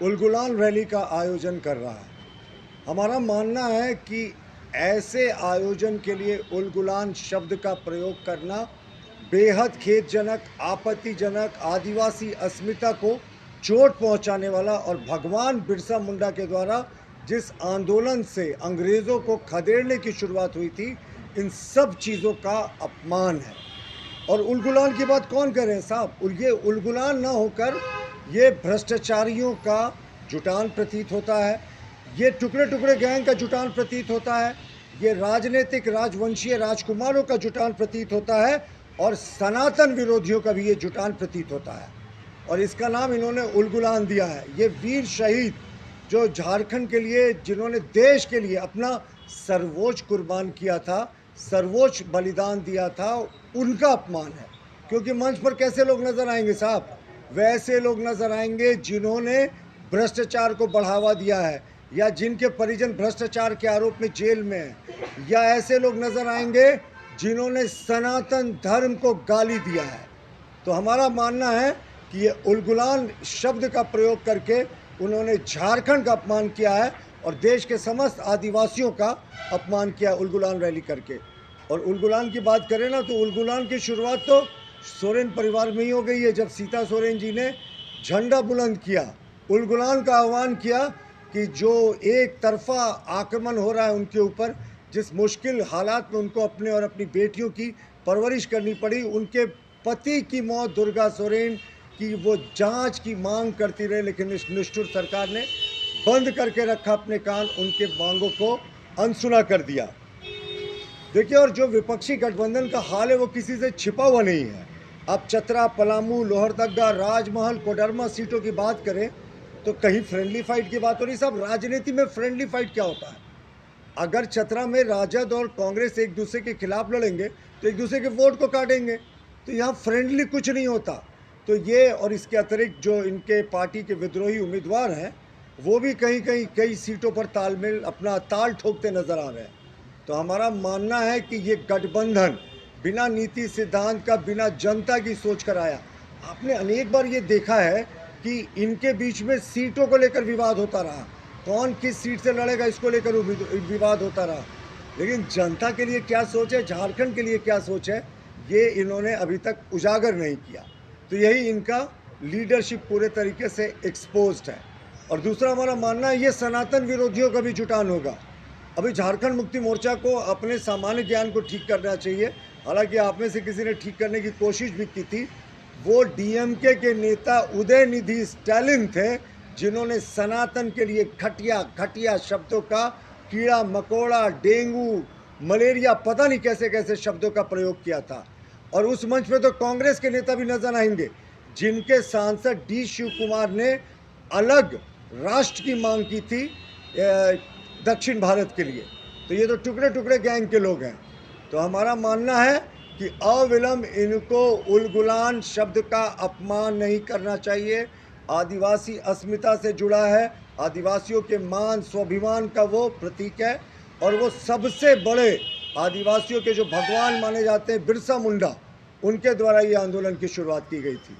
Ulgulan rally का आयोजन कर रहा है। हमारा मानना है कि ऐसे आयोजन के लिए उलगुलान शब्द का प्रयोग करना बेहद खेदजनक, आपत्तिजनक, आदिवासी अस्मिता को चोट पहुंचाने वाला और भगवान बिरसा मुंडा के द्वारा जिस आंदोलन से अंग्रेज़ों को खदेड़ने की शुरुआत हुई थी, इन सब चीज़ों का अपमान है। और उलगुलान की बात कौन कर रहे हैं साहब? ये उलगुलान ना होकर ये भ्रष्टाचारियों का जुटान प्रतीत होता है, ये टुकड़े टुकड़े गैंग का जुटान प्रतीत होता है, ये राजनीतिक राजवंशीय राजकुमारों का जुटान प्रतीत होता है और सनातन विरोधियों का भी ये जुटान प्रतीत होता है। और इसका नाम इन्होंने उलगुलान दिया है। ये वीर शहीद जो झारखंड के लिए, जिन्होंने देश के लिए अपना सर्वोच्च कुर्बान किया था, सर्वोच्च बलिदान दिया था, उनका अपमान है। क्योंकि मंच पर कैसे लोग नजर आएंगे साहब? वैसे लोग नजर आएंगे जिन्होंने भ्रष्टाचार को बढ़ावा दिया है, या जिनके परिजन भ्रष्टाचार के आरोप में जेल में हैं, या ऐसे लोग नजर आएंगे जिन्होंने सनातन धर्म को गाली दिया है। तो हमारा मानना है कि ये उलगुलान शब्द का प्रयोग करके उन्होंने झारखंड का अपमान किया है और देश के समस्त आदिवासियों का अपमान किया उलगुलान रैली करके। और उलगुलान की बात करें ना, तो उलगुलान की शुरुआत तो सोरेन परिवार में ही हो गई है। जब सीता सोरेन जी ने झंडा बुलंद किया, उलगुलान का आह्वान किया कि जो एक तरफा आक्रमण हो रहा है उनके ऊपर, जिस मुश्किल हालात में उनको अपने और अपनी बेटियों की परवरिश करनी पड़ी, उनके पति की मौत दुर्गा सोरेन की वो जांच की मांग करती रही, लेकिन इस निष्ठुर सरकार ने बंद करके रखा अपने कान, उनके मांगों को अनसुना कर दिया। देखिए, और जो विपक्षी गठबंधन का हाल है वो किसी से छिपा हुआ नहीं है। अब चतरा, पलामू, लोहरदगा, राजमहल, कोडरमा सीटों की बात करें तो कहीं फ्रेंडली फाइट की बात हो रही। साहब, राजनीति में फ्रेंडली फाइट क्या होता है? अगर चतरा में राजद और कांग्रेस एक दूसरे के खिलाफ लड़ेंगे तो एक दूसरे के वोट को काटेंगे। तो यहाँ फ्रेंडली कुछ नहीं होता। तो ये, और इसके अतिरिक्त जो इनके पार्टी के विद्रोही उम्मीदवार हैं, वो भी कहीं कहीं कई सीटों पर तालमेल अपना ताल ठोकते नजर आ रहे हैं। तो हमारा मानना है कि ये गठबंधन बिना नीति सिद्धांत का, बिना जनता की सोच कर आया। आपने अनेक बार ये देखा है कि इनके बीच में सीटों को लेकर विवाद होता रहा, कौन किस सीट से लड़ेगा इसको लेकर विवाद होता रहा। लेकिन जनता के लिए क्या सोच है, झारखंड के लिए क्या सोच है, ये इन्होंने अभी तक उजागर नहीं किया। तो यही इनका लीडरशिप पूरे तरीके से एक्सपोज्ड है। और दूसरा हमारा मानना है ये सनातन विरोधियों का भी जुटान होगा। अभी झारखंड मुक्ति मोर्चा को अपने सामान्य ज्ञान को ठीक करना चाहिए। हालांकि आप में से किसी ने ठीक करने की कोशिश भी की थी। वो डीएमके के नेता उदयनिधि स्टालिन थे, जिन्होंने सनातन के लिए घटिया घटिया शब्दों का, कीड़ा मकोड़ा, डेंगू, मलेरिया, पता नहीं कैसे कैसे शब्दों का प्रयोग किया था। और उस मंच पे तो कांग्रेस के नेता भी नजर आएंगे, जिनके सांसद डी शिव कुमार ने अलग राष्ट्र की मांग की थी दक्षिण भारत के लिए। तो ये तो टुकड़े टुकड़े गैंग के लोग हैं। तो हमारा मानना है कि अविलंब इनको उलगुलान शब्द का अपमान नहीं करना चाहिए। आदिवासी अस्मिता से जुड़ा है, आदिवासियों के मान स्वाभिमान का वो प्रतीक है। और वो सबसे बड़े आदिवासियों के जो भगवान माने जाते हैं बिरसा मुंडा, उनके द्वारा ये आंदोलन की शुरुआत की गई थी।